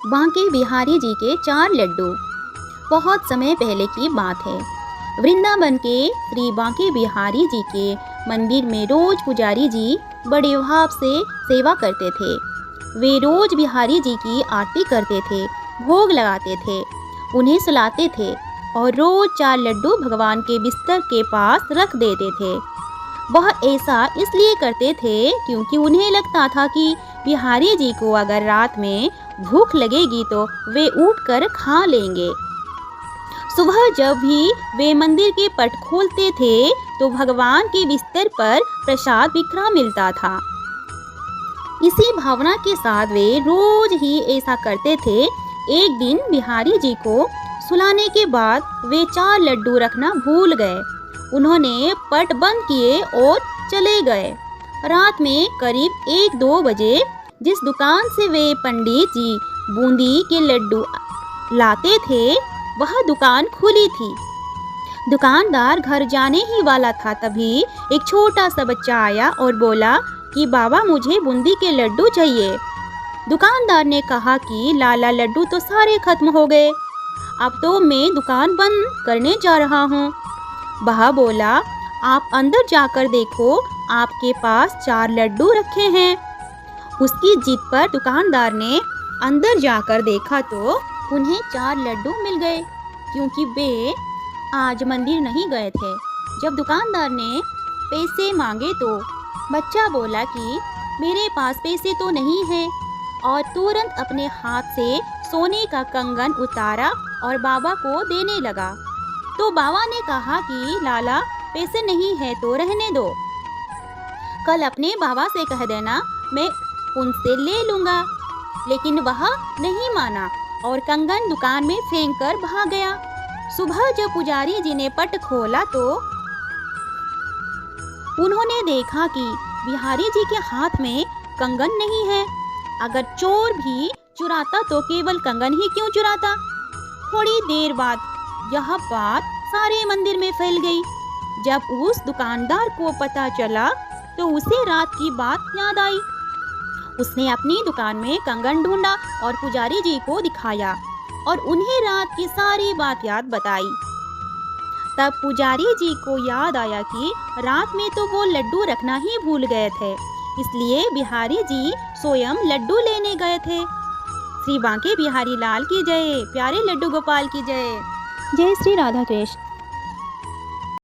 बांके बिहारी जी के 4 लड्डू। बहुत समय पहले की बात है। वृंदावन के श्री बांके बिहारी जी के मंदिर में रोज पुजारी जी बड़े भाव से सेवा करते थे। वे रोज बिहारी जी की आरती करते थे, भोग लगाते थे, उन्हें सुलाते थे और रोज 4 लड्डू भगवान के बिस्तर के पास रख देते थे। वह ऐसा इसलिए करते थे क्योंकि उन्हें लगता था कि बिहारी जी को अगर रात में भूख लगेगी तो वे उठकर खा लेंगे। सुबह जब भी वे मंदिर के पट खोलते थे तो भगवान के बिस्तर पर प्रसाद बिखरा मिलता था। इसी भावना के साथ वे रोज ही ऐसा करते थे। एक दिन बिहारी जी को सुलाने के बाद वे 4 लड्डू रखना भूल गए। उन्होंने पट बंद किए और चले गए। रात में करीब 1-2 बजे जिस दुकान से वे पंडित जी बूंदी के लड्डू लाते थे वह दुकान खुली थी। दुकानदार घर जाने ही वाला था, तभी एक छोटा सा बच्चा आया और बोला कि बाबा मुझे बूंदी के लड्डू चाहिए। दुकानदार ने कहा कि लाला लड्डू तो सारे खत्म हो गए, अब तो मैं दुकान बंद करने जा रहा हूँ। वह बोला आप अंदर जाकर देखो, आपके पास 4 लड्डू रखे हैं। उसकी जिद पर दुकानदार ने अंदर जाकर देखा तो उन्हें 4 लड्डू मिल गए क्योंकि वे आज मंदिर नहीं गए थे। जब दुकानदार ने पैसे मांगे तो बच्चा बोला कि मेरे पास पैसे तो नहीं है, और तुरंत अपने हाथ से सोने का कंगन उतारा और बाबा को देने लगा। तो बाबा ने कहा कि लाला पैसे नहीं है तो रहने दो, कल अपने बाबा से कह देना मैं उनसे ले लूँगा। लेकिन वह नहीं माना और कंगन दुकान में फेंक कर भाग गया। सुबह जब पुजारी जी ने पट खोला तो उन्होंने देखा कि बिहारी जी के हाथ में कंगन नहीं है। अगर चोर भी चुराता तो केवल कंगन ही क्यों चुराता। थोड़ी देर बाद यह बात सारे मंदिर में फैल गई। जब उस दुकानदार को पता चला तो उसे रात की बात याद आई। उसने अपनी दुकान में कंगन ढूंढा और पुजारी जी को दिखाया और उन्हें रात की सारी बात याद बताई। तब पुजारी जी को याद आया कि रात में तो वो लड्डू रखना ही भूल गए थे, इसलिए बिहारी जी स्वयं लड्डू लेने गए थे। श्री बांके बिहारी लाल की जय, प्यारे लड्डू गोपाल की जय। जय श्री राधा कृष्ण।